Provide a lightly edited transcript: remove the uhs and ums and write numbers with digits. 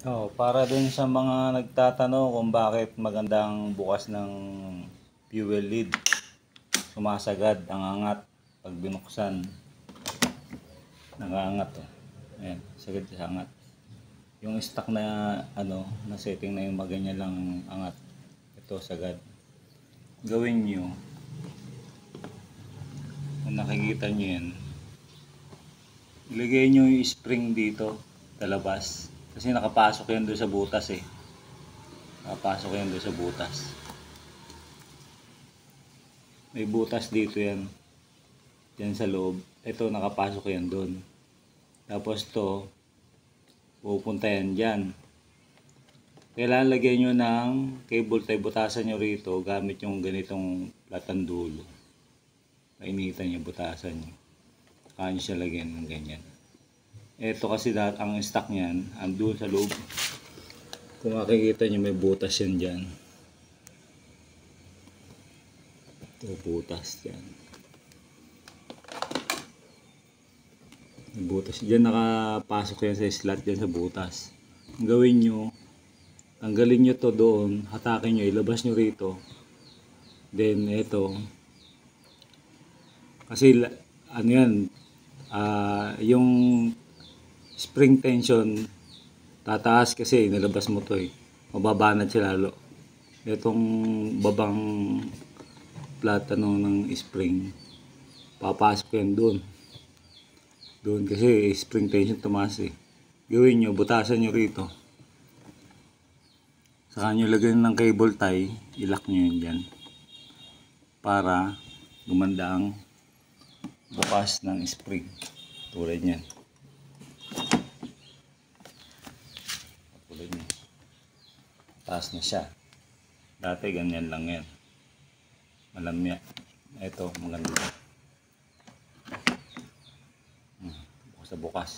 Oh, para dun sa mga nagtatanong kung bakit magandang bukas ng fuel lid. Sumasagad, ang angat. Pag binuksan, nakaangat oh. Ayan, sagad sa angat. Yung stock na na setting na yung maganyan lang angat. Ito sagad. Gawin nyo, kung nakikita nyo yan, ilagay nyo yung spring dito sa labas. Kasi nakapasok yan doon sa butas eh. Nakapasok yan doon sa butas. May butas dito yan. Yan sa loob. Ito nakapasok yan doon. Tapos to, pupunta yan dyan. Kailangan lagyan nyo ng cable tie. Butasan nyo rito gamit yung ganitong platang dulo. Painitan nyo, butasan nyo. Kaya nyo siya lagyan ng ganyan. Ito kasi ang stock niyan, andun sa loob. Kung makikita nyo may butas yan dyan. Ito butas dyan. May butas. Dyan nakapasok yan sa slot dyan sa butas. Ang gawin nyo, tanggalin nyo to doon, hatakin nyo, ilabas nyo rito. Then ito, kasi ano yan, yung spring tension tataas kasi nilabas mo to eh, mababanat siya lalo. Itong babang platano ng spring, papasok yan doon kasi spring tension tumaas eh. Gawin nyo, butasan nyo rito, saka nyo lagyan ng cable tie, ilock nyo yun dyan para gumanda ang bukas ng spring tulad nyan. Tulad nyan, taas na siya. Dati ganyan lang yan, malamya. Ito maganda, bukas na bukas.